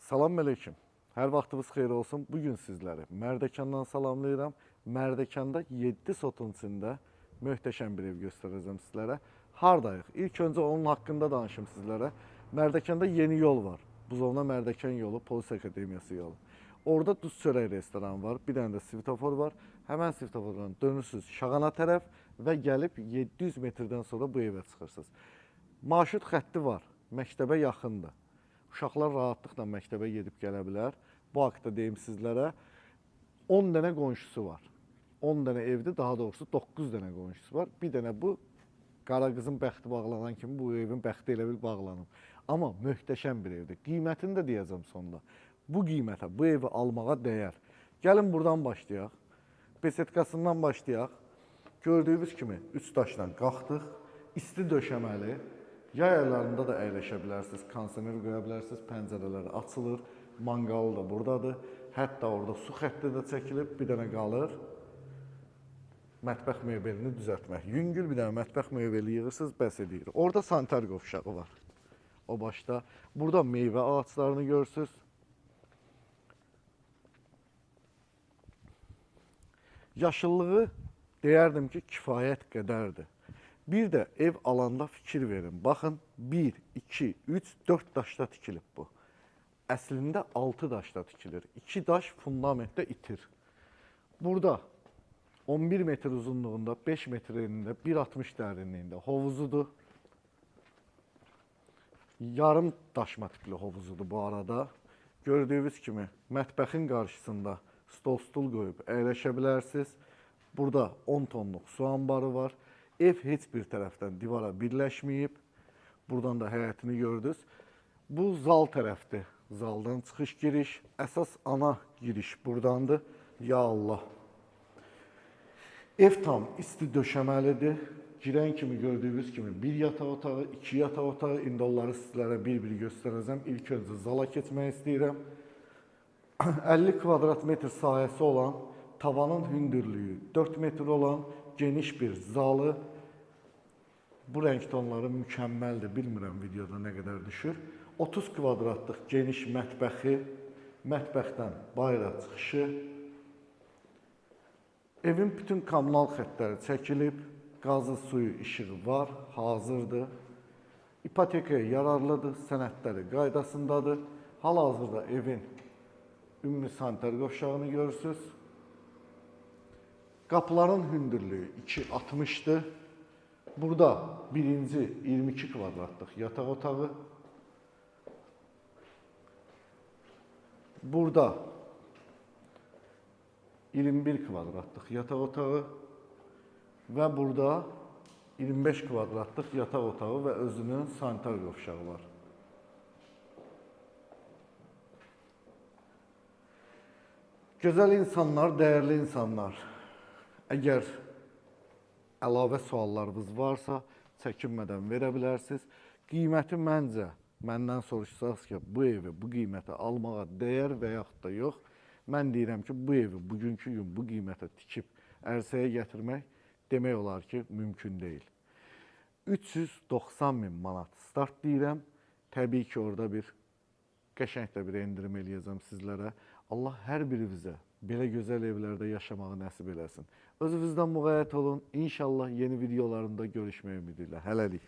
Salam aleyküm. Hər vaxtınız xeyir olsun. Bugün sizləri Mərdəkandan salamlayıram. Mərdəkanda 7 sotun içində möhtəşəm bir ev göstərəcəm sizlərə. Hardayıq? İlk öncə onun haqqında danışım sizlərə. Mərdəkanda yeni yol var. Buzovna Mərdəkan yolu, Polis Akademiyası yolu. Orada duz çörək restoranı var. Bir dənə də svetofor var. Həmən svetofordan dönürsünüz Şağana tərəf və gəlib 700 metrdən sonra bu evə çıxırsınız. Marşrut xətti var. Məktəbə yaxındır. Uşaqlar rahatlıqla məktəbə gedib gələ bilər. Bu haqda deyim sizlərə. 10 dənə qonşusu var. 10 dənə evdə, daha doğrusu 9 dənə qonşusu var. Bir dənə bu qara qızın bəxti bağlanan kimi bu evin bəxti elə bil bağlanıb. Amma möhtəşəm bir evdir. Qiymətini də deyəcəm sonda. Bu qiymətə, bu evi almağa dəyər. Gəlin buradan başlayaq. Besetkasından başlayaq. Gördüyünüz kimi 3 daşdan qalxdıq. İsti döşəməli. Yay aylarında da əyləşə bilərsiniz, kondisioner qoya bilərsiniz, pəncərələri açılır, manqalı da buradadır. Hətta orada su xətti də çəkilib, bir dənə qalır. Mətbəx mebelini düzəltmək. Yüngül bir dənə mətbəx mebeli yığırsınız, bəs edir. Orada sanitar qovşağı var. O başda. Burada meyvə ağaçlarını görürsünüz. Yaşıllığı deyərdim ki, kifayət qədərdir. Bir də ev alanda fikir verin. Baxın, 1, 2, 3, 4 daşda tikilib bu. Əslində 6 daşda tikilir. 2 daş fundamentdə itir. Burada 11 metr uzunluğunda, 5 metr enində, 1,60 dərinliyində hovuzudur. Yarım daşma tipli hovuzudur bu arada. Gördüyünüz kimi mətbəxin qarşısında stol-stul qoyub əyləşə bilərsiniz. Burada 10 tonluq su anbarı var. Ev heç bir tərəfdən divara birləşməyib. Buradan da həyətini gördünüz. Bu zal tərəfdir. Zaldan çıxış giriş. Əsas ana giriş buradandır. Ya Allah. Ev tam isti döşəməlidir. Girən kimi gördüyünüz kimi bir yataq otağı, 2 yataq otağı. İndi onları sizlərə bir-bir göstərəcəm. İlk öncə zala keçmək istəyirəm. 50 kvadrat metr sahəsi olan, tavanın hündürlüyü 4 metr olan geniş bir zalı. Bu rəng tonları mükəmməldir. Bilmirəm videoda nə qədər düşür. 30 kvadratlıq geniş mətbəxi, mətbəxdən bayıra çıxışı. Evin bütün kommunal xəttləri çəkilib. Qazı, suyu, işığı var, hazırdır. İpotekaya yararlıdır, sənədləri qaydasındadır. Hal-hazırda evin ümumi sanitar qovşağını görürsünüz. Qapıların hündürlüyü 2,60-dır. Burada birinci 22 kvadratlıq yataq otağı. Burada 21 kvadratlıq yataq otağı. Və burada 25 kvadratlıq yataq otağı və özünün sanitar qovşağı var. Gözəl insanlar, dəyərli insanlar. Əgər əlavə suallarınız varsa, çəkinmədən verə bilərsiniz. Qiyməti məncə, məndən soruşsanız ki, bu evi, bu qiymətə almağa dəyər və yaxud da yox. Mən deyirəm ki, bu evi bugünkü gün bu qiymətə tikib ərsəyə gətirmək demək olar ki, mümkün deyil. 390 min manat start deyirəm. Təbii ki, orada bir qəşəng də bir endirim eləyəcəm sizlərə. Allah hər birinizə belə gözəl evlərdə yaşamağı nəsib eləsin. Özünüzdən müğayət olun. İnşallah yeni videolarında görüşmək ümidi ilə. Hələlik.